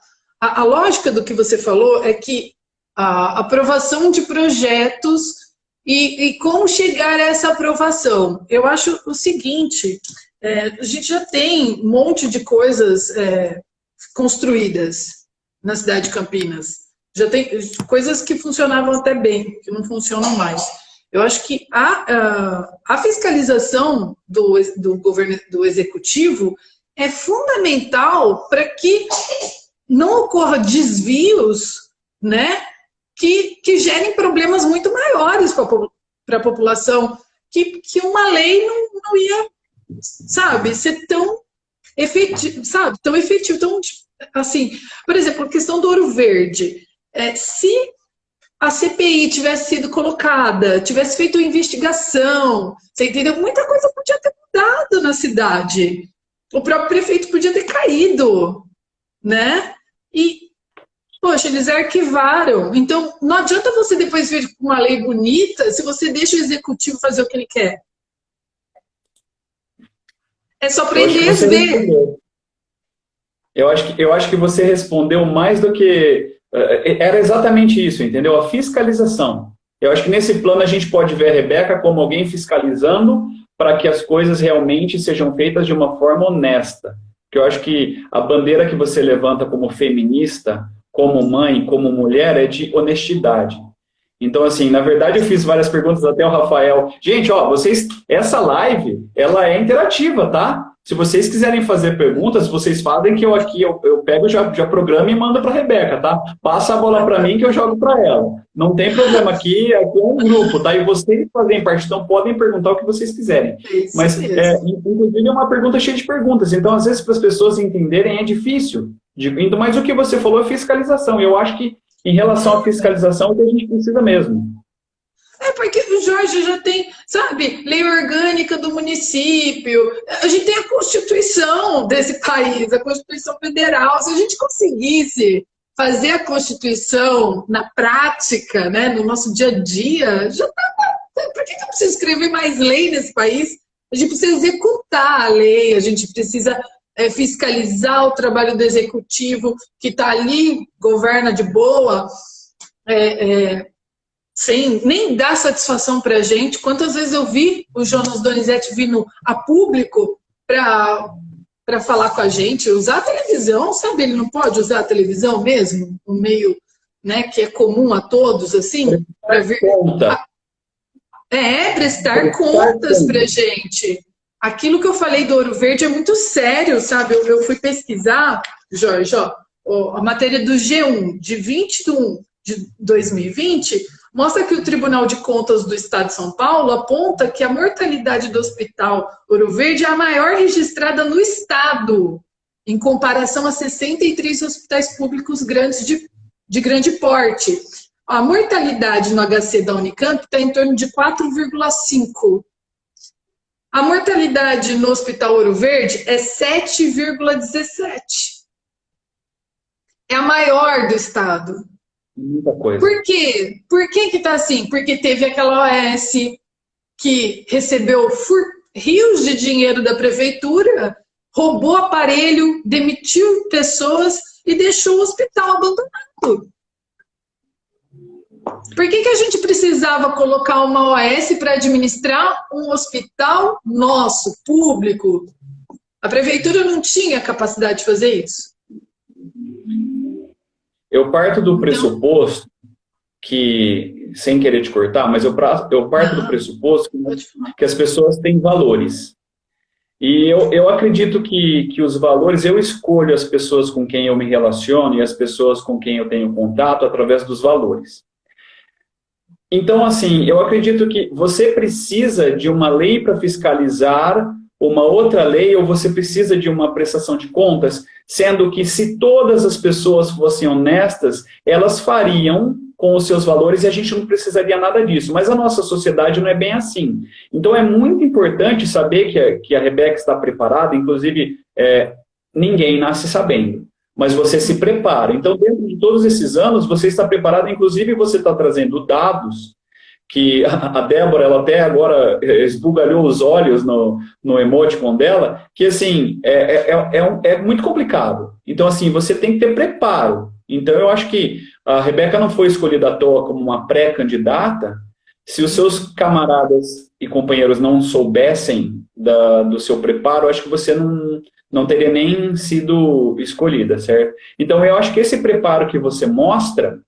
A lógica do que você falou é que a aprovação de projetos e como chegar a essa aprovação. Eu acho o seguinte, a gente já tem um monte de coisas construídas na cidade de Campinas. Já tem coisas que funcionavam até bem, que não funcionam mais. Eu acho que a fiscalização do governo, do executivo, é fundamental para que não ocorra desvios, né, que gerem problemas muito maiores para a população, que uma lei não ia, sabe, ser tão efetivo, sabe, tão efetivo, tão, assim, por exemplo, a questão do Ouro Verde. Se a CPI tivesse sido colocada, tivesse feito uma investigação, você entendeu? Muita coisa podia ter mudado na cidade. O próprio prefeito podia ter caído, né? E, poxa, eles arquivaram. Então, não adianta você depois vir com uma lei bonita se você deixa o executivo fazer o que ele quer. É só prender as ver. Eu acho que você respondeu mais do que... Era exatamente isso, entendeu? A fiscalização. Eu acho que nesse plano a gente pode ver a Rebeca como alguém fiscalizando para que as coisas realmente sejam feitas de uma forma honesta. Porque eu acho que a bandeira que você levanta como feminista, como mãe, como mulher, é de honestidade. Então, assim, na verdade eu fiz várias perguntas até o Rafael. Gente, ó, essa live, ela é interativa, tá? Se vocês quiserem fazer perguntas, vocês fazem que eu pego, já programo e mando para a Rebeca, tá? Passa a bola para mim que eu jogo para ela. Não tem problema, aqui é um grupo, tá? E vocês fazem parte, então podem perguntar o que vocês quiserem. Mas, inclusive, é uma pergunta cheia de perguntas. Então, às vezes, para as pessoas entenderem, é difícil. Mas o que você falou é fiscalização. Eu acho que, em relação à fiscalização, é o que a gente precisa mesmo. É porque o Jorge já tem, sabe, lei orgânica do município, a gente tem a Constituição desse país, a Constituição Federal. Se a gente conseguisse fazer a Constituição na prática, né, no nosso dia a dia, já tá. Por que eu preciso escrever mais lei nesse país? A gente precisa executar a lei, a gente precisa fiscalizar o trabalho do executivo que está ali, governa de boa, sem nem dar satisfação para a gente. Quantas vezes eu vi o Jonas Donizete vindo a público para falar com a gente, usar a televisão, sabe? Ele não pode usar a televisão mesmo, um meio, né, que é comum a todos, assim, para ver. Prestar contas para a gente. Aquilo que eu falei do Ouro Verde é muito sério, sabe? Eu fui pesquisar, Jorge, a matéria do G1, de 20 de 1 de 2020, mostra que o Tribunal de Contas do Estado de São Paulo aponta que a mortalidade do Hospital Ouro Verde é a maior registrada no Estado, em comparação a 63 hospitais públicos grandes de grande porte. A mortalidade no HC da Unicamp está em torno de 4,5. A mortalidade no Hospital Ouro Verde é 7,17. É a maior do estado. Muita coisa. Por quê? Por que está assim? Porque teve aquela OS que recebeu rios de dinheiro da prefeitura, roubou aparelho, demitiu pessoas e deixou o hospital abandonado. Por que a gente precisava colocar uma OS para administrar um hospital nosso, público? A prefeitura não tinha capacidade de fazer isso. Eu parto do pressuposto que, sem querer te cortar, mas eu parto do pressuposto que as pessoas têm valores. E eu acredito que os valores, eu escolho as pessoas com quem eu me relaciono e as pessoas com quem eu tenho contato através dos valores. Então, assim, eu acredito que você precisa de uma lei para fiscalizar uma outra lei, ou você precisa de uma prestação de contas, sendo que se todas as pessoas fossem honestas, elas fariam com os seus valores e a gente não precisaria nada disso. Mas a nossa sociedade não é bem assim. Então é muito importante saber que a Rebeca está preparada, inclusive ninguém nasce sabendo, mas você se prepara. Então dentro de todos esses anos você está preparada, inclusive você está trazendo dados que a Débora, ela até agora esbugalhou os olhos no emoticon dela, que assim, é muito complicado. Então assim, você tem que ter preparo. Então eu acho que a Rebeca não foi escolhida à toa como uma pré-candidata. Se os seus camaradas e companheiros não soubessem do seu preparo, eu acho que você não teria nem sido escolhida, certo? Então eu acho que esse preparo que você mostra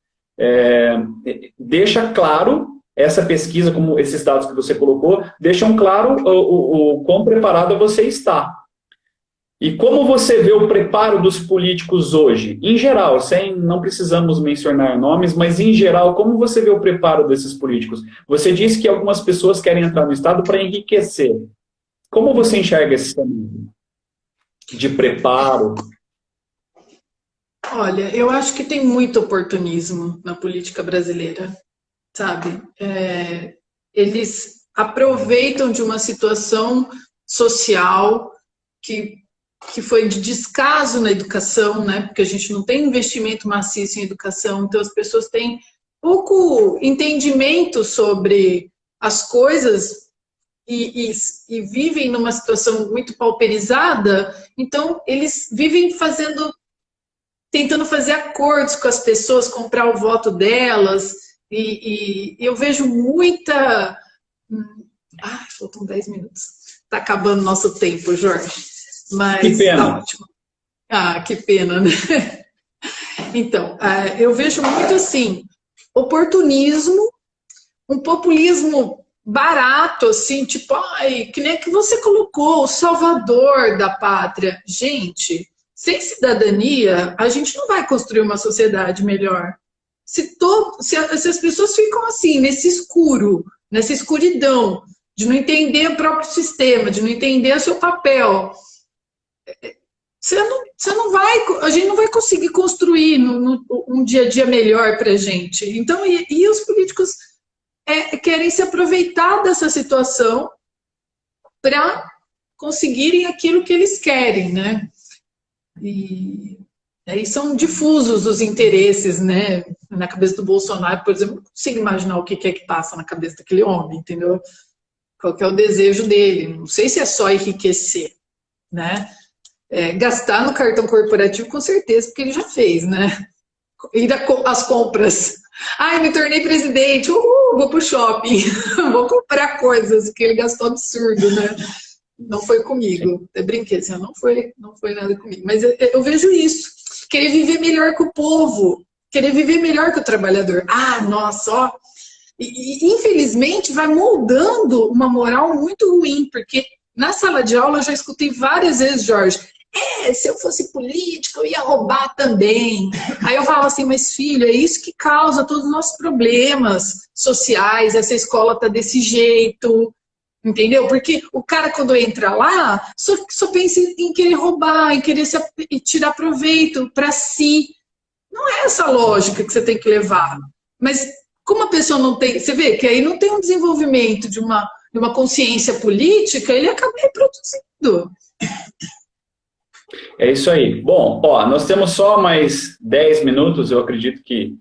deixa claro. Essa pesquisa, como esses dados que você colocou, deixam claro o quão preparado você está. E como você vê o preparo dos políticos hoje? Em geral, não precisamos mencionar nomes, mas em geral, como você vê o preparo desses políticos? Você disse que algumas pessoas querem entrar no Estado para enriquecer. Como você enxerga esse caminho de preparo? Olha, eu acho que tem muito oportunismo na política brasileira. Sabe, eles aproveitam de uma situação social que foi de descaso na educação, né? Porque a gente não tem investimento maciço em educação, então as pessoas têm pouco entendimento sobre as coisas e vivem numa situação muito pauperizada, então eles vivem tentando fazer acordos com as pessoas, comprar o voto delas, e eu vejo muita... faltam 10 minutos. Está acabando nosso tempo, Jorge. Mas que pena. Tá ótimo. Que pena, né? Então, eu vejo muito assim, oportunismo, um populismo barato, assim, tipo, que nem que você colocou, o salvador da pátria. Gente, sem cidadania, a gente não vai construir uma sociedade melhor. Se as pessoas ficam assim, nesse escuro, nessa escuridão, de não entender o próprio sistema, de não entender o seu papel, a gente não vai conseguir construir um dia a dia melhor para a gente. Então, e os políticos querem se aproveitar dessa situação para conseguirem aquilo que eles querem, né? E aí são difusos os interesses, né? Na cabeça do Bolsonaro, por exemplo, não consigo imaginar o que é que passa na cabeça daquele homem, entendeu? Qual que é o desejo dele? Não sei se é só enriquecer, né? Gastar no cartão corporativo, com certeza, porque ele já fez, né? Ir às compras. Me tornei presidente, vou pro shopping, vou comprar coisas, que ele gastou absurdo, né? Não foi comigo. Eu brinquei assim, não foi nada comigo. Mas eu vejo isso. Querer viver melhor que o povo, querer viver melhor que o trabalhador. Nossa, ó. E infelizmente vai moldando uma moral muito ruim, porque na sala de aula eu já escutei várias vezes, Jorge, se eu fosse político eu ia roubar também. Aí eu falo assim, mas filho, é isso que causa todos os nossos problemas sociais, essa escola tá desse jeito, entendeu? Porque o cara quando entra lá, só pensa em querer roubar, em querer tirar proveito para si. Não é essa lógica que você tem que levar. Mas como a pessoa não tem, você vê que aí não tem um desenvolvimento de uma consciência política, ele acaba reproduzindo. É isso aí. Bom, nós temos só mais 10 minutos, eu acredito que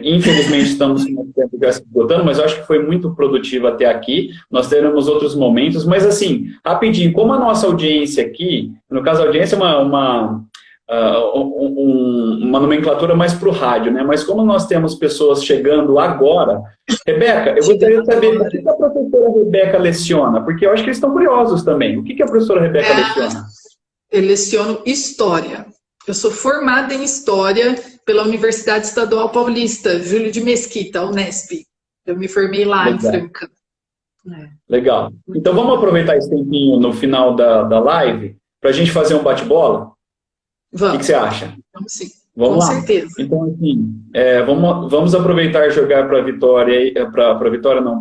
infelizmente estamos com o tempo já se esgotando, mas eu acho que foi muito produtivo até aqui. Nós teremos outros momentos, mas assim, rapidinho, como a nossa audiência aqui, no caso a audiência é uma nomenclatura mais para o rádio, né? Mas como nós temos pessoas chegando agora, Rebeca, eu gostaria de saber o que a professora Rebeca leciona, porque eu acho que eles estão curiosos também. O que a professora Rebeca leciona? Eu leciono História. Eu sou formada em História pela Universidade Estadual Paulista, Júlio de Mesquita, Unesp. Eu me formei lá em Franca. Legal. Então vamos aproveitar esse tempinho no final da live para a gente fazer um bate-bola? Vamos. O que você acha? Vamos sim. Vamos Com lá. certeza. Então, assim, vamos aproveitar e jogar para a Vitória,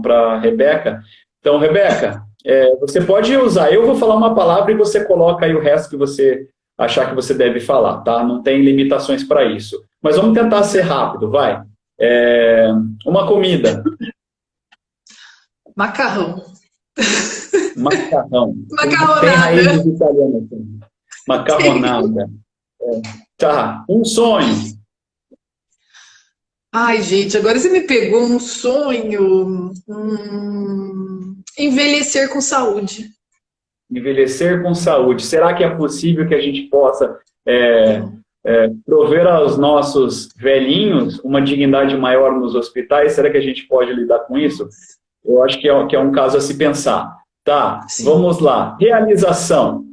para a Rebeca. Então, Rebeca, você pode usar, eu vou falar uma palavra e você coloca aí o resto que você achar que você deve falar, tá? Não tem limitações para isso. Mas vamos tentar ser rápido, vai. Uma comida. Macarrão. Macarrão. Macarronada. Tem raízes italianas. Macarronada. Tá. Um sonho. Ai, gente, agora você me pegou um sonho. Envelhecer com saúde. Envelhecer com saúde. Será que é possível que a gente possa prover aos nossos velhinhos uma dignidade maior nos hospitais? Será que a gente pode lidar com isso? Eu acho que é um caso a se pensar. Tá, sim. Vamos lá. Realização.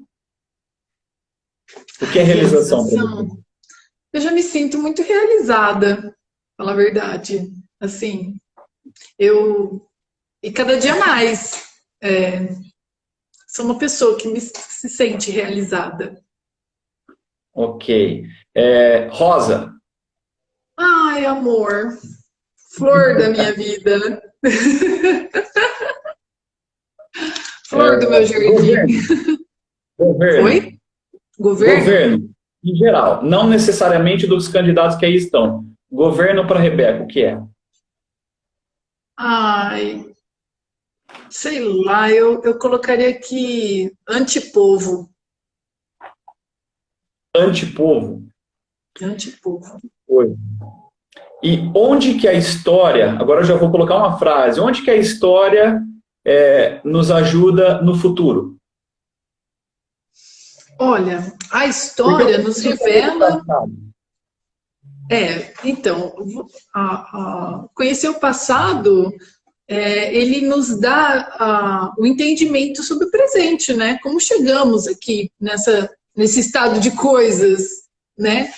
O que é realização? Eu já me sinto muito realizada, pra falar a verdade. Assim, e cada dia mais, sou uma pessoa que se sente realizada. Ok. Rosa. Ai, amor. Flor da minha vida. Flor do meu jardim. Governo. Oi? Governo? Em geral. Não necessariamente dos candidatos que aí estão. Governo para Rebeca, o que é? Ai, sei lá, eu colocaria aqui antipovo. Antipovo? Antipovo. Oi. E onde que a história, agora eu já vou colocar uma frase, onde que a história nos ajuda no futuro? Olha, a história nos revela... Então, conhecer o passado, ele nos dá o entendimento sobre o presente, né? Como chegamos aqui nesse estado de coisas, né?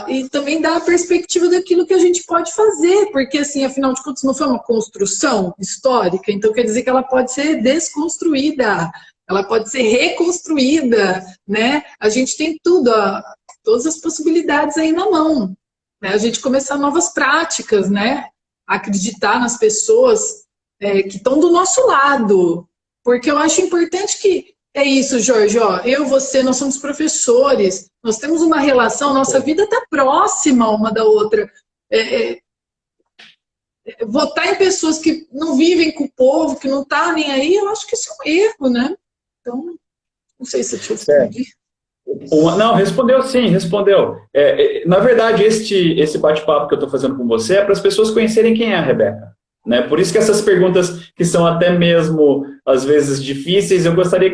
E também dá a perspectiva daquilo que a gente pode fazer, porque, assim, afinal de contas, não foi uma construção histórica, então quer dizer que ela pode ser desconstruída, ela pode ser reconstruída, né? A gente tem todas as possibilidades aí na mão, né? A gente começar novas práticas, né? Acreditar nas pessoas que estão do nosso lado, porque eu acho importante que é isso, Jorge, você, nós somos professores, nós temos uma relação, nossa vida está próxima uma da outra. Votar em pessoas que não vivem com o povo, que não tá nem aí, eu acho que isso é um erro, né? Então, não sei se eu te respondi. Não, respondeu sim, respondeu. Na verdade, esse bate-papo que eu estou fazendo com você é para as pessoas conhecerem quem é a Rebeca. Né? Por isso que essas perguntas que são até mesmo, às vezes, difíceis, eu gostaria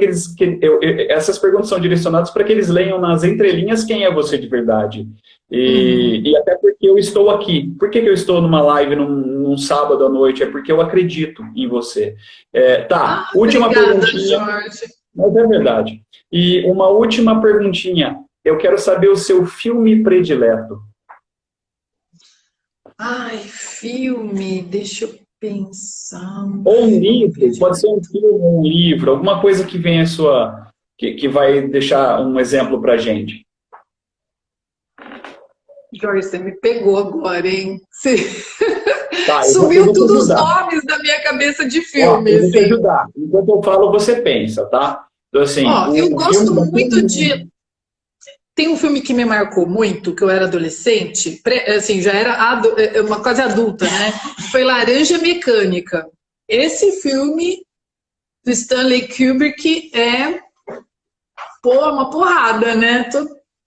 essas perguntas são direcionadas para que eles leiam nas entrelinhas quem é você de verdade. E até porque eu estou aqui. Por que eu estou numa live num sábado à noite? É porque eu acredito em você. Última perguntinha. Jorge. Mas é verdade. E uma última perguntinha. Eu quero saber o seu filme predileto. Ai, filme, deixa eu pensar. Ou um livro, pode ser um filme ou um livro, alguma coisa que venha que vai deixar um exemplo pra gente. Jorge, você me pegou agora, hein? Tá, sumiu todos os nomes da minha cabeça de filme. Eu vou te ajudar. Enquanto eu falo, você pensa, tá? Então, assim, eu gosto muito de... Tem um filme que me marcou muito, que eu era adolescente, assim, já era uma quase adulta, né? Foi Laranja Mecânica. Esse filme do Stanley Kubrick é uma porrada, né?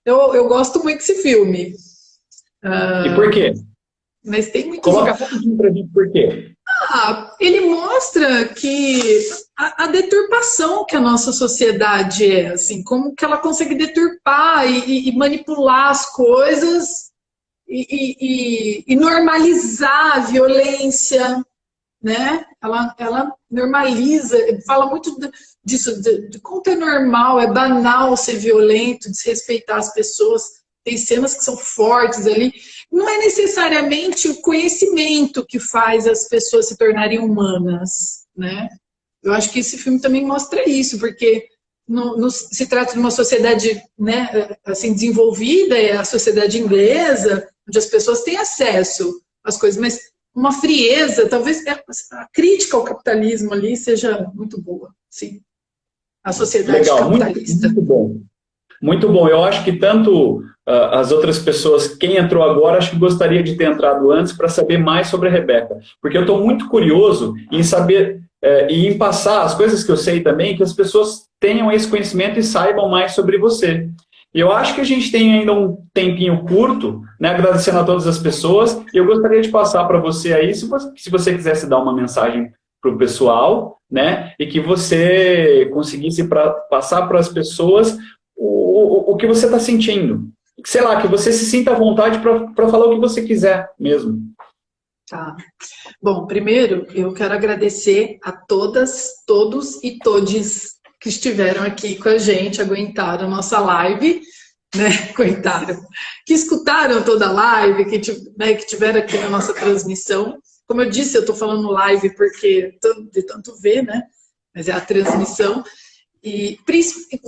Eu gosto muito desse filme. E por quê? Mas tem muito... Coloca rapidinho pra gente por quê. Ele mostra que a deturpação que a nossa sociedade assim, como que ela consegue deturpar e manipular as coisas e normalizar a violência, né? Ela normaliza, fala muito disso, de como é normal, é banal ser violento, desrespeitar as pessoas. Tem cenas que são fortes ali. Não é necessariamente o conhecimento que faz as pessoas se tornarem humanas, né? Eu acho que esse filme também mostra isso, porque se trata de uma sociedade, né, assim, desenvolvida, é a sociedade inglesa, onde as pessoas têm acesso às coisas, mas uma frieza, talvez a crítica ao capitalismo ali seja muito boa, sim. A sociedade capitalista. Muito bom. Muito bom. Eu acho que tanto as outras pessoas, quem entrou agora, acho que gostaria de ter entrado antes para saber mais sobre a Rebeca. Porque eu estou muito curioso em saber e em passar as coisas que eu sei também, que as pessoas tenham esse conhecimento e saibam mais sobre você. E eu acho que a gente tem ainda um tempinho curto, né, agradecendo a todas as pessoas, e eu gostaria de passar para você aí, se você quisesse dar uma mensagem para o pessoal, né, e que você conseguisse passar para as pessoas o que você está sentindo. Sei lá, que você se sinta à vontade para falar o que você quiser mesmo. Tá. Bom, primeiro eu quero agradecer a todas, todos e todes que estiveram aqui com a gente, aguentaram a nossa live, né? Aguentaram. Que escutaram toda a live, que tiveram aqui na nossa transmissão. Como eu disse, eu estou falando live porque de tanto ver, né? Mas é a transmissão. E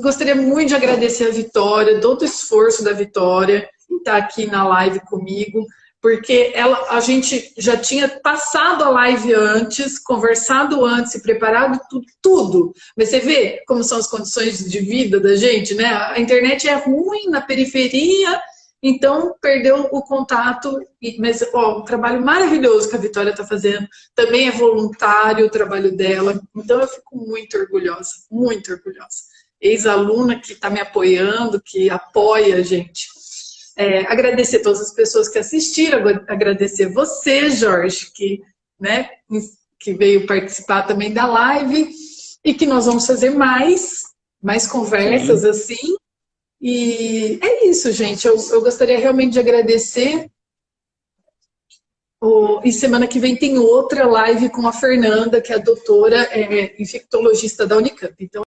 gostaria muito de agradecer a Vitória, todo o esforço da Vitória em estar aqui na live comigo, porque a gente já tinha passado a live antes, conversado antes, se preparado, tudo. Mas você vê como são as condições de vida da gente, né? A internet é ruim na periferia, então perdeu o contato. Mas um trabalho maravilhoso que a Vitória está fazendo. Também é voluntário o trabalho dela. Então eu fico muito orgulhosa, muito orgulhosa. Ex-aluna que está me apoiando, que apoia a gente. Agradecer a todas as pessoas que assistiram, agradecer você, Jorge, que, né, que veio participar também da live e que nós vamos fazer mais conversas assim. E é isso, gente. Eu gostaria realmente de agradecer. E semana que vem tem outra live com a Fernanda, que é a doutora infectologista da Unicamp. Então,